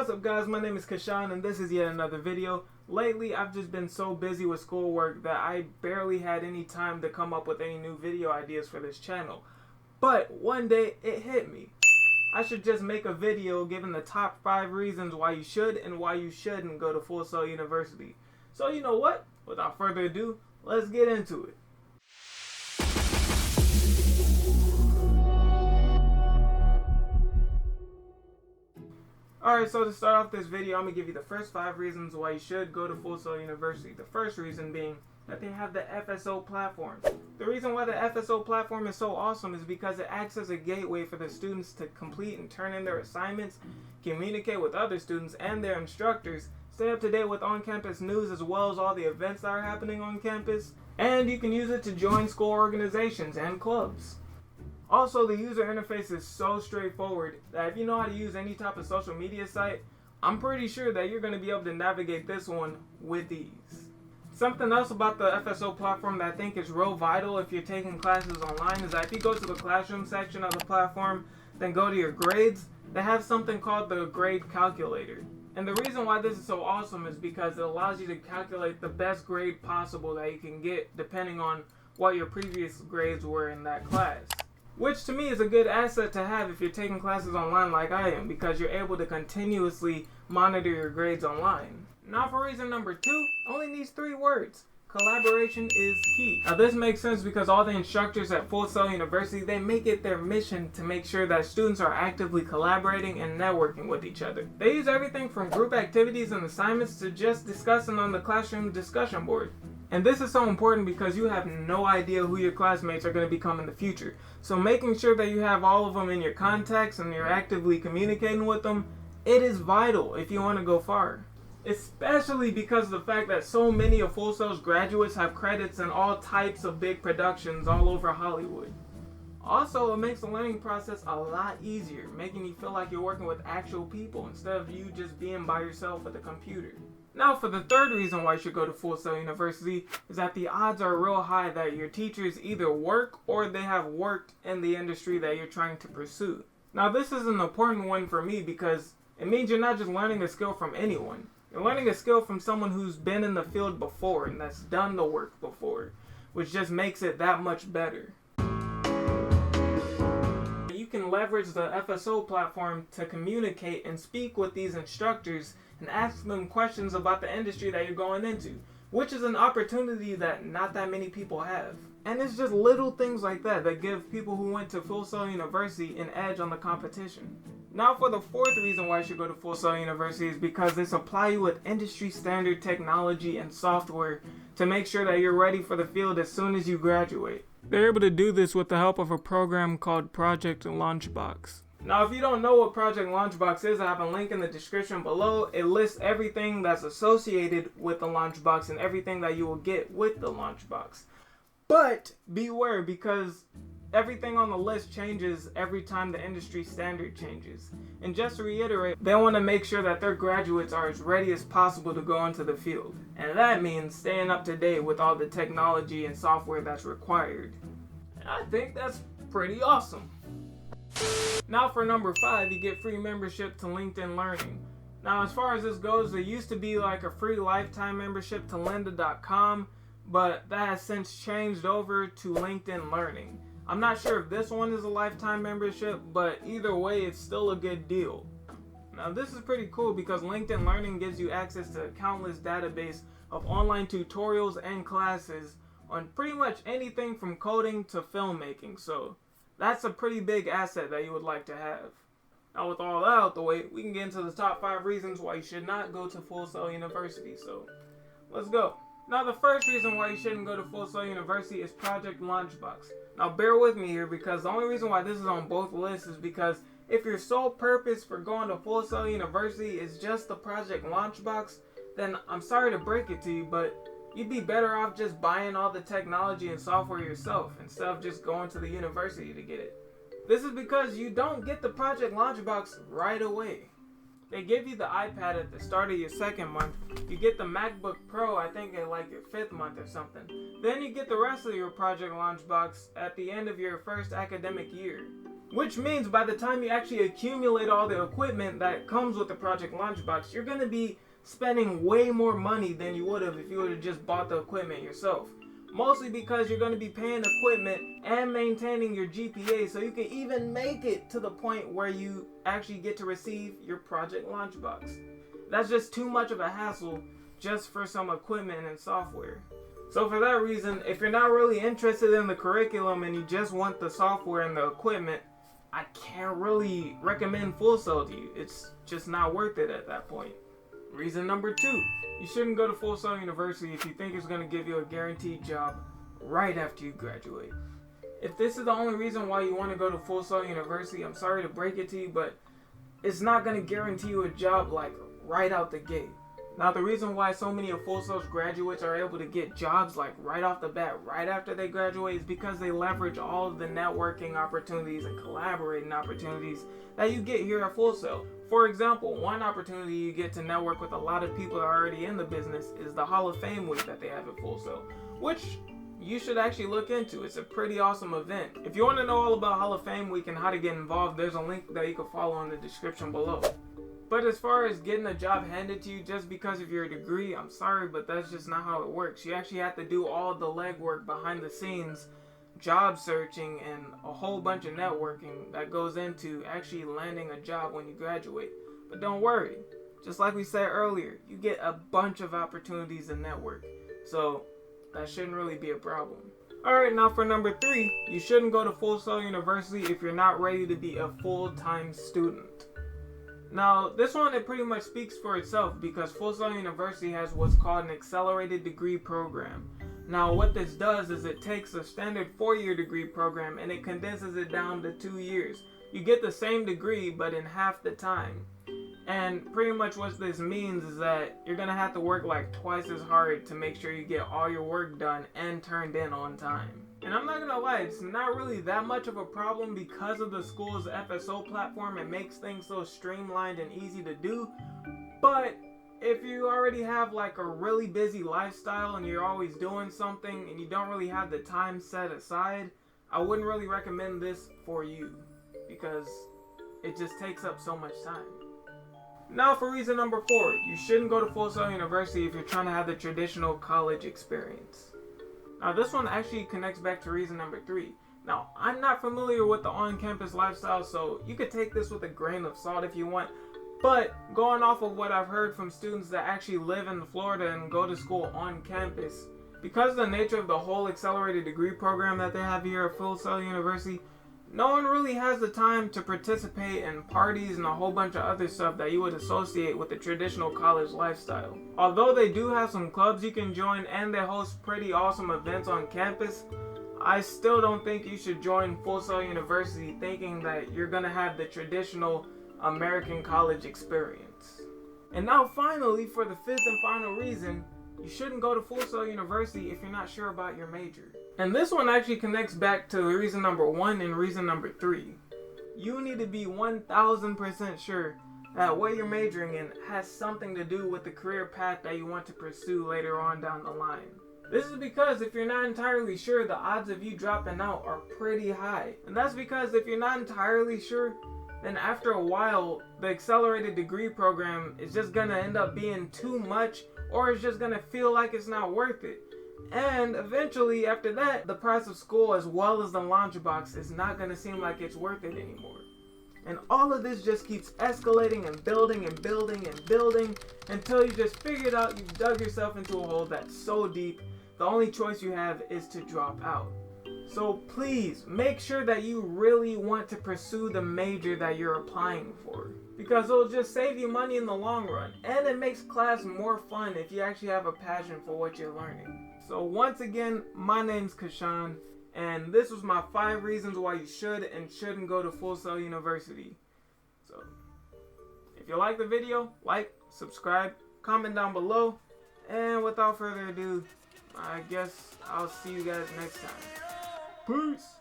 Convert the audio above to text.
What's up guys, my name is Cushshon and this is yet another video. Lately I've just been so busy with schoolwork that I barely had any time to come up with any new video ideas for this channel. But one day it hit me. I should just make a video giving the top 5 reasons why you should and why you shouldn't go to Fullsail University. So you know what? Without further ado, let's get into it. Alright, so to start off this video, I'm going to give you the first 5 reasons why you should go to Fullsail University. The first reason being that they have the FSO Platform. The reason why the FSO Platform is so awesome is because it acts as a gateway for the students to complete and turn in their assignments, communicate with other students and their instructors, stay up to date with on-campus news as well as all the events that are happening on campus, and you can use it to join school organizations and clubs. Also, the user interface is so straightforward that if you know how to use any type of social media site, I'm pretty sure that you're going to be able to navigate this one with ease. Something else about the FSO platform that I think is real vital if you're taking classes online is that if you go to the classroom section of the platform, then go to your grades, they have something called the grade calculator. And the reason why this is so awesome is because it allows you to calculate the best grade possible that you can get depending on what your previous grades were in that class. Which to me is a good asset to have if you're taking classes online like I am, because you're able to continuously monitor your grades online. Now for reason number 2, only needs 3 words. Collaboration is key. Now this makes sense because all the instructors at Fullsail University, they make it their mission to make sure that students are actively collaborating and networking with each other. They use everything from group activities and assignments to just discussing on the classroom discussion board. And this is so important because you have no idea who your classmates are going to become in the future. So making sure that you have all of them in your contacts and you're actively communicating with them, it is vital if you want to go far. Especially because of the fact that so many of Fullsail's graduates have credits in all types of big productions all over Hollywood. Also, it makes the learning process a lot easier, making you feel like you're working with actual people instead of you just being by yourself at the computer. Now for the third reason why you should go to Fullsail University is that the odds are real high that your teachers either work or they have worked in the industry that you're trying to pursue. Now this is an important one for me because it means you're not just learning a skill from anyone. You're learning a skill from someone who's been in the field before and that's done the work before, which just makes it that much better. You can leverage the FSO platform to communicate and speak with these instructors and ask them questions about the industry that you're going into, which is an opportunity that not that many people have. And it's just little things like that that give people who went to Fullsail University an edge on the competition. Now for the fourth reason why you should go to Fullsail University is because they supply you with industry standard technology and software to make sure that you're ready for the field as soon as you graduate. They're able to do this with the help of a program called Project Lunchbox. Now if you don't know what Project Lunchbox is, I have a link in the description below. It lists everything that's associated with the Lunchbox and everything that you will get with the Lunchbox. But beware, because everything on the list changes every time the industry standard changes. And just to reiterate, they want to make sure that their graduates are as ready as possible to go into the field. And that means staying up to date with all the technology and software that's required. And I think that's pretty awesome. Now for number 5, you get free membership to LinkedIn Learning. Now as far as this goes, there used to be like a free lifetime membership to lynda.com, but that has since changed over to LinkedIn Learning. I'm not sure if this one is a lifetime membership, but either way it's still a good deal. Now this is pretty cool because LinkedIn Learning gives you access to a countless database of online tutorials and classes on pretty much anything from coding to filmmaking, so that's a pretty big asset that you would like to have. Now with all that out the way, we can get into the top 5 reasons why you should not go to Fullsail University, so let's go. Now the first reason why you shouldn't go to Fullsail University is Project Lunchbox. Now bear with me here because the only reason why this is on both lists is because if your sole purpose for going to Fullsail University is just the Project Lunchbox, then I'm sorry to break it to you, but you'd be better off just buying all the technology and software yourself instead of just going to the university to get it. This is because you don't get the Project Lunchbox right away. They give you the iPad at the start of your 2nd month. You get the MacBook Pro, I think at like your 5th month or something. Then you get the rest of your Project Lunchbox at the end of your 1st academic year. Which means by the time you actually accumulate all the equipment that comes with the Project Lunchbox, you're going to be spending way more money than you would have if you would have just bought the equipment yourself. Mostly because you're going to be paying equipment and maintaining your GPA so you can even make it to the point where you actually get to receive your Project Lunchbox. That's just too much of a hassle just for some equipment and software. So for that reason, if you're not really interested in the curriculum and you just want the software and the equipment, I can't really recommend Fullsail to you. It's just not worth it at that point. Reason number 2, you shouldn't go to Fullsail University if you think it's going to give you a guaranteed job right after you graduate. If this is the only reason why you want to go to Fullsail University, I'm sorry to break it to you, but it's not going to guarantee you a job like right out the gate. Now, the reason why so many of Fullsail's graduates are able to get jobs like right off the bat, right after they graduate, is because they leverage all of the networking opportunities and collaborating opportunities that you get here at Fullsail. For example, one opportunity you get to network with a lot of people that are already in the business is the Hall of Fame week that they have at Fullsail, which you should actually look into. It's a pretty awesome event. If you want to know all about Hall of Fame week and how to get involved, there's a link that you can follow in the description below. But as far as getting a job handed to you just because of your degree, I'm sorry, but that's just not how it works. You actually have to do all the legwork behind the scenes, job searching, and a whole bunch of networking that goes into actually landing a job when you graduate. But don't worry, just like we said earlier, you get a bunch of opportunities to network. So that shouldn't really be a problem. Alright, now for number 3, you shouldn't go to Fullsail University if you're not ready to be a full-time student. Now, this one, it pretty much speaks for itself because Fullsail University has what's called an accelerated degree program. Now, what this does is it takes a standard 4-year degree program and it condenses it down to 2 years. You get the same degree, but in half the time. And pretty much what this means is that you're going to have to work like twice as hard to make sure you get all your work done and turned in on time. And I'm not gonna lie, it's not really that much of a problem because of the school's FSO platform. It makes things so streamlined and easy to do. But if you already have like a really busy lifestyle and you're always doing something and you don't really have the time set aside, I wouldn't really recommend this for you because it just takes up so much time. Now for reason number 4, you shouldn't go to Fullsail University if you're trying to have the traditional college experience. Now this one actually connects back to reason number 3. Now I'm not familiar with the on-campus lifestyle, so you could take this with a grain of salt if you want, but going off of what I've heard from students that actually live in Florida and go to school on campus, because of the nature of the whole accelerated degree program that they have here at Fullsail University, no one really has the time to participate in parties and a whole bunch of other stuff that you would associate with the traditional college lifestyle. Although they do have some clubs you can join and they host pretty awesome events on campus, I still don't think you should join Fullsail University thinking that you're going to have the traditional American college experience. And now finally, for the 5th and final reason, you shouldn't go to Fullsail University if you're not sure about your major. And this one actually connects back to reason number 1 and reason number 3. You need to be 1000% sure that what you're majoring in has something to do with the career path that you want to pursue later on down the line. This is because if you're not entirely sure, the odds of you dropping out are pretty high. And that's because if you're not entirely sure, then after a while, the accelerated degree program is just gonna end up being too much, or it's just gonna feel like it's not worth it. And eventually after that, the price of school as well as the lunchbox is not going to seem like it's worth it anymore. And all of this just keeps escalating and building and building and building until you just figured out you've dug yourself into a hole that's so deep, the only choice you have is to drop out. So please make sure that you really want to pursue the major that you're applying for, because it'll just save you money in the long run, and it makes class more fun if you actually have a passion for what you're learning. So once again, my name's Cushshon, and this was my 5 reasons why you should and shouldn't go to Fullsail University. So if you like the video, like, subscribe, comment down below, and without further ado, I guess I'll see you guys next time. Peace!